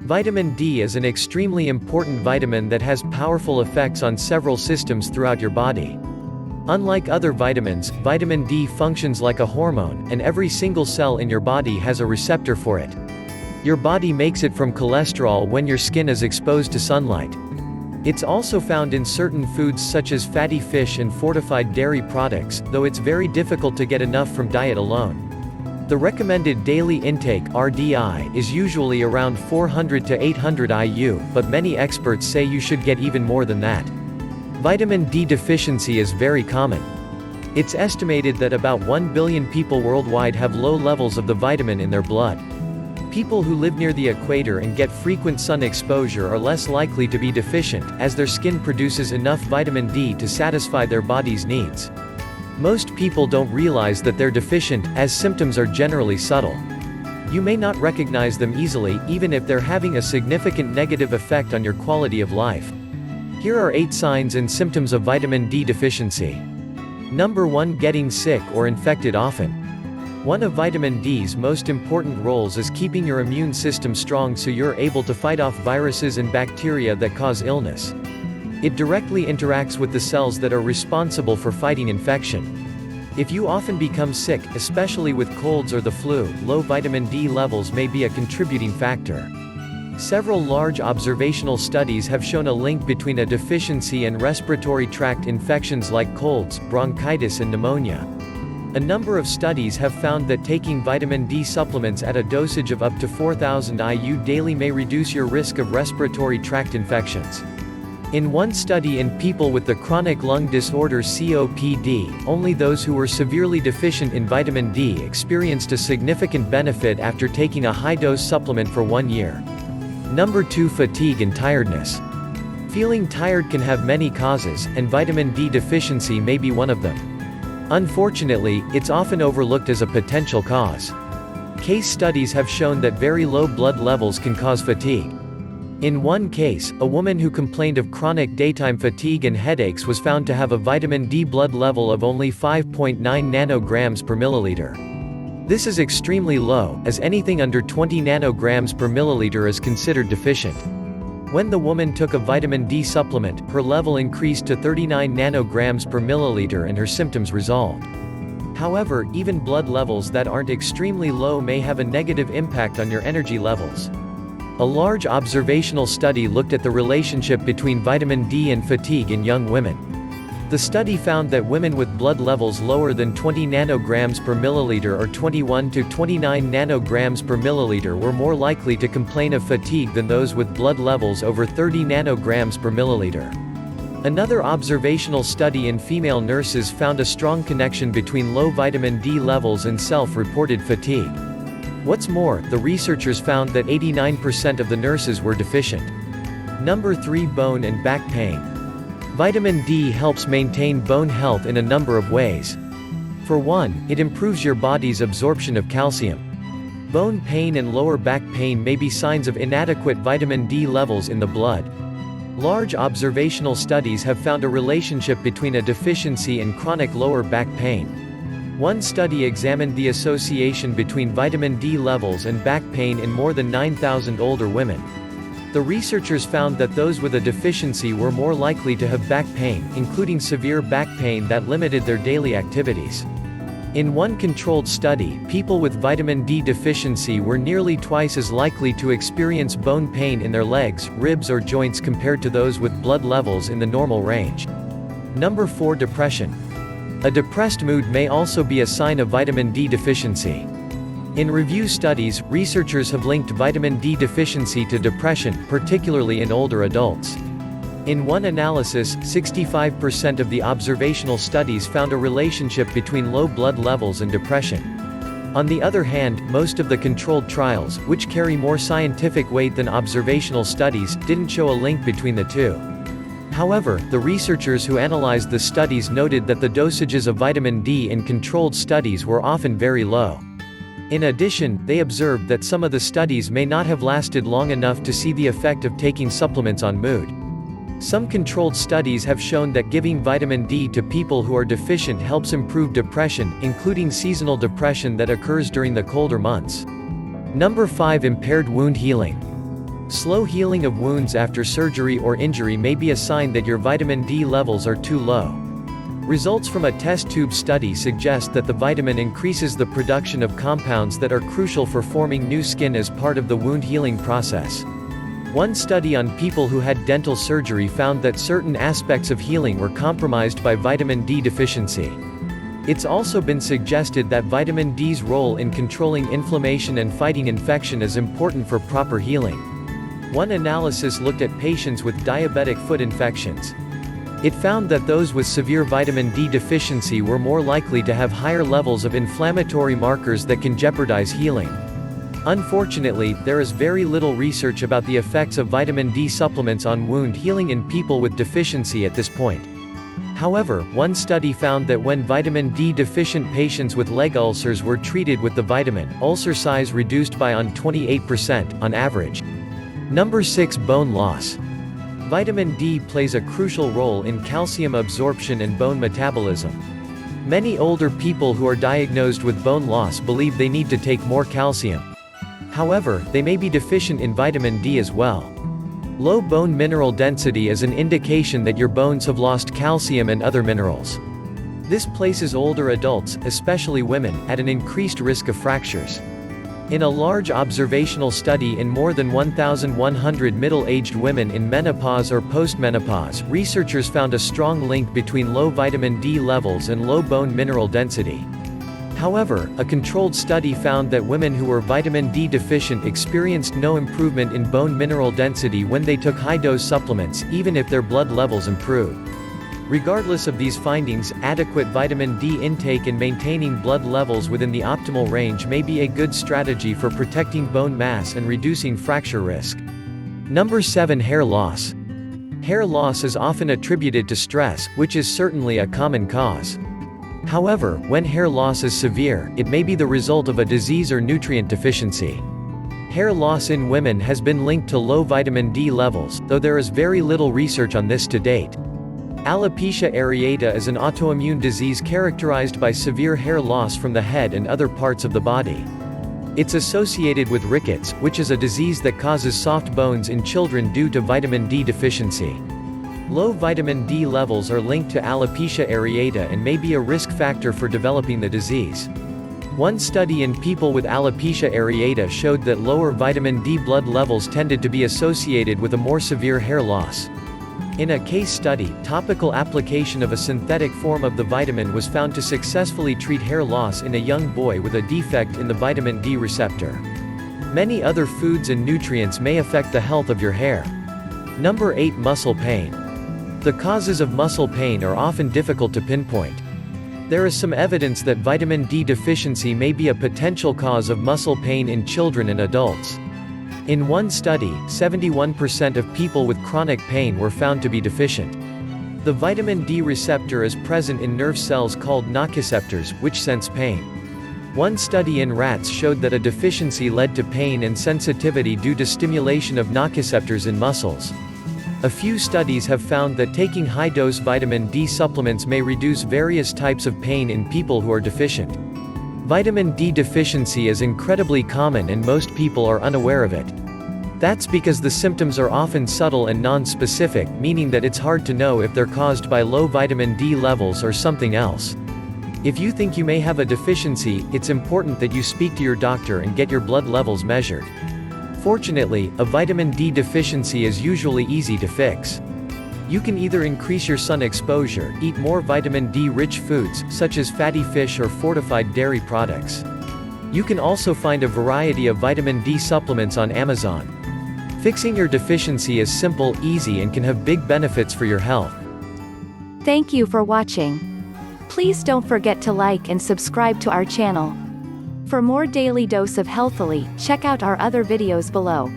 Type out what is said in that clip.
Vitamin D is an extremely important vitamin that has powerful effects on several systems throughout your body. Unlike other vitamins, vitamin D functions like a hormone, and every single cell in your body has a receptor for it. Your body makes it from cholesterol when your skin is exposed to sunlight. It's also found in certain foods such as fatty fish and fortified dairy products, though it's very difficult to get enough from diet alone. The recommended daily intake (RDI) is usually around 400 to 800 IU, but many experts say you should get even more than that. Vitamin D deficiency is very common. It's estimated that about 1 billion people worldwide have low levels of the vitamin in their blood. People who live near the equator and get frequent sun exposure are less likely to be deficient, as their skin produces enough vitamin D to satisfy their body's needs. Most people don't realize that they're deficient, as symptoms are generally subtle. You may not recognize them easily, even if they're having a significant negative effect on your quality of life. Here are 8 signs and symptoms of vitamin D deficiency. Number 1. Getting sick or infected often. One of vitamin D's most important roles is keeping your immune system strong so you're able to fight off viruses and bacteria that cause illness. It directly interacts with the cells that are responsible for fighting infection. If you often become sick, especially with colds or the flu, low vitamin D levels may be a contributing factor. Several large observational studies have shown a link between a deficiency and respiratory tract infections like colds, bronchitis and pneumonia. A number of studies have found that taking vitamin D supplements at a dosage of up to 4,000 IU daily may reduce your risk of respiratory tract infections. In one study in people with the chronic lung disorder COPD, only those who were severely deficient in vitamin D experienced a significant benefit after taking a high-dose supplement for 1 year. Number 2. Fatigue and tiredness. Feeling tired can have many causes, and vitamin D deficiency may be one of them. Unfortunately, it's often overlooked as a potential cause. Case studies have shown that very low blood levels can cause fatigue. In one case, a woman who complained of chronic daytime fatigue and headaches was found to have a vitamin D blood level of only 5.9 nanograms per milliliter. This is extremely low, as anything under 20 nanograms per milliliter is considered deficient. When the woman took a vitamin D supplement, her level increased to 39 nanograms per milliliter and her symptoms resolved. However, even blood levels that aren't extremely low may have a negative impact on your energy levels. A large observational study looked at the relationship between vitamin D and fatigue in young women. The study found that women with blood levels lower than 20 nanograms per milliliter or 21 to 29 nanograms per milliliter were more likely to complain of fatigue than those with blood levels over 30 nanograms per milliliter. Another observational study in female nurses found a strong connection between low vitamin D levels and self-reported fatigue. What's more, the researchers found that 89% of the nurses were deficient. Number 3. Bone and back pain. Vitamin D helps maintain bone health in a number of ways. For one, it improves your body's absorption of calcium. Bone pain and lower back pain may be signs of inadequate vitamin D levels in the blood. Large observational studies have found a relationship between a deficiency and chronic lower back pain. One study examined the association between vitamin D levels and back pain in more than 9,000 older women. The researchers found that those with a deficiency were more likely to have back pain, including severe back pain that limited their daily activities. In one controlled study, people with vitamin D deficiency were nearly twice as likely to experience bone pain in their legs, ribs or joints compared to those with blood levels in the normal range. Number 4. Depression. A depressed mood may also be a sign of vitamin D deficiency. In review studies, researchers have linked vitamin D deficiency to depression, particularly in older adults. In one analysis, 65% of the observational studies found a relationship between low blood levels and depression. On the other hand, most of the controlled trials, which carry more scientific weight than observational studies, didn't show a link between the two. However, the researchers who analyzed the studies noted that the dosages of vitamin D in controlled studies were often very low. In addition, they observed that some of the studies may not have lasted long enough to see the effect of taking supplements on mood. Some controlled studies have shown that giving vitamin D to people who are deficient helps improve depression, including seasonal depression that occurs during the colder months. Number 5. Impaired wound healing. Slow healing of wounds after surgery or injury may be a sign that your vitamin D levels are too low. Results from a test tube study suggest that the vitamin increases the production of compounds that are crucial for forming new skin as part of the wound healing process. One study on people who had dental surgery found that certain aspects of healing were compromised by vitamin D deficiency. It's also been suggested that vitamin D's role in controlling inflammation and fighting infection is important for proper healing. One analysis looked at patients with diabetic foot infections. It found that those with severe vitamin D deficiency were more likely to have higher levels of inflammatory markers that can jeopardize healing. Unfortunately, there is very little research about the effects of vitamin D supplements on wound healing in people with deficiency at this point. However, one study found that when vitamin D deficient patients with leg ulcers were treated with the vitamin, ulcer size reduced by 28% on average. Number 6. Bone loss. Vitamin D plays a crucial role in calcium absorption and bone metabolism. Many older people who are diagnosed with bone loss believe they need to take more calcium. However, they may be deficient in vitamin D as well. Low bone mineral density is an indication that your bones have lost calcium and other minerals. This places older adults, especially women, at an increased risk of fractures. In a large observational study in more than 1,100 middle-aged women in menopause or postmenopause, researchers found a strong link between low vitamin D levels and low bone mineral density. However, a controlled study found that women who were vitamin D deficient experienced no improvement in bone mineral density when they took high-dose supplements, even if their blood levels improved. Regardless of these findings, adequate vitamin D intake and maintaining blood levels within the optimal range may be a good strategy for protecting bone mass and reducing fracture risk. Number 7. Hair loss. Hair loss is often attributed to stress, which is certainly a common cause. However, when hair loss is severe, it may be the result of a disease or nutrient deficiency. Hair loss in women has been linked to low vitamin D levels, though there is very little research on this to date. Alopecia areata is an autoimmune disease characterized by severe hair loss from the head and other parts of the body. It's associated with rickets, which is a disease that causes soft bones in children due to vitamin D deficiency. Low vitamin D levels are linked to alopecia areata and may be a risk factor for developing the disease. One study in people with alopecia areata showed that lower vitamin D blood levels tended to be associated with a more severe hair loss. In a case study, topical application of a synthetic form of the vitamin was found to successfully treat hair loss in a young boy with a defect in the vitamin D receptor. Many other foods and nutrients may affect the health of your hair. Number 8. Muscle pain. The causes of muscle pain are often difficult to pinpoint. There is some evidence that vitamin D deficiency may be a potential cause of muscle pain in children and adults. In one study, 71% of people with chronic pain were found to be deficient. The vitamin D receptor is present in nerve cells called nociceptors, which sense pain. One study in rats showed that a deficiency led to pain and sensitivity due to stimulation of nociceptors in muscles. A few studies have found that taking high-dose vitamin D supplements may reduce various types of pain in people who are deficient. Vitamin D deficiency is incredibly common and most people are unaware of it. That's because the symptoms are often subtle and non-specific, meaning that it's hard to know if they're caused by low vitamin D levels or something else. If you think you may have a deficiency, it's important that you speak to your doctor and get your blood levels measured. Fortunately, a vitamin D deficiency is usually easy to fix. You can either increase your sun exposure, eat more vitamin D-rich foods, such as fatty fish or fortified dairy products. You can also find a variety of vitamin D supplements on Amazon. Fixing your deficiency is simple, easy and can have big benefits for your health. Thank you for watching. Please don't forget to like and subscribe to our channel. For more daily dose of healthily, check out our other videos below.